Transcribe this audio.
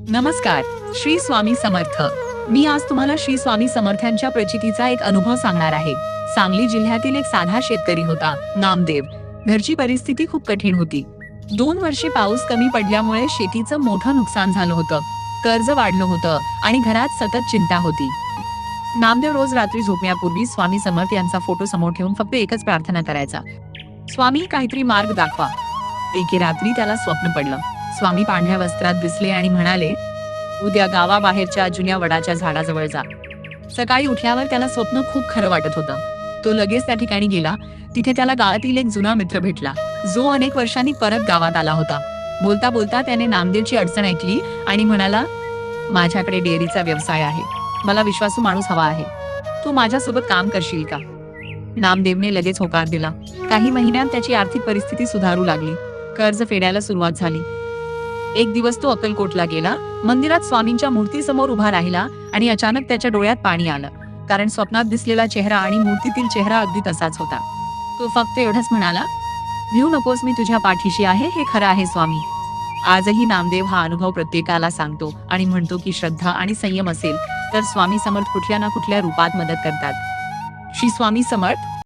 नमस्कार. श्री स्वामी समर्थ. मी आज तुम्हाला श्री स्वामी समर्थांच्या प्रचितीचा एक अनुभव सांगणार आहे. सांगली जिल्ह्यातील एक साधा शेतकरी होता, नामदेव. घरची परिस्थिती खूप कठीण होती. 2 वर्षे पाऊस कमी पडल्यामुळे शेतीचं मोठं नुकसान झालं होतं. कर्ज वाढलं होतं आणि घरात सतत चिंता होती. नामदेव रोज रात्री झोपण्यापूर्वी स्वामी समर्थ यांचा फोटो समोर ठेवून फक्त एकच प्रार्थना करायचा, स्वामी काहीतरी मार्ग दाखवा. एके रात्री त्याला स्वप्न पडलं. स्वामी पांढऱ्या वस्त्रात दिसले आणि म्हणाले, उद्या गावाबाहेरच्या जुन्या वडाच्या झाडाजवळ जा. सकाळी उठल्यावर त्याला स्वप्न खूप खरं वाटत होतं. तो लगेच त्या ठिकाणी गेला. तिथे त्याला गावातील एक जुना मित्र भेटला, जो अनेक वर्षांनी परत गावात आला होता. बोलता बोलता त्याने नामदेवची अडचण ऐकली आणि म्हणाला, माझ्याकडे डेअरीचा व्यवसाय आहे. मला विश्वासू माणूस हवा आहे. तू माझ्यासोबत काम करशील का? नामदेवने लगेच होकार दिला. काही महिन्यात त्याची आर्थिक परिस्थिती सुधारू लागली. कर्ज फेडायला सुरुवात झाली. एक दिवस तो अक्कलकोटला गेला. मंदिरात स्वामींच्या मूर्तीसमोर उभा राहिला आणि अचानक त्याच्या डोळ्यात पाणी आलं. कारण स्वप्नात दिसलेला चेहरा आणि मूर्तीतील चेहरा अगदी तसाच होता. तो फक्त एवढंच म्हणाला, भिऊ नकोस, मी तुझ्या पाठीशी आहे. हे खरं आहे स्वामी. आजही नामदेव हा अनुभव प्रत्येकाला सांगतो आणि म्हणतो की श्रद्धा आणि संयम असेल तर स्वामी समर्थ कुठल्या ना कुठल्या रूपात मदत करतात. श्री स्वामी समर्थ.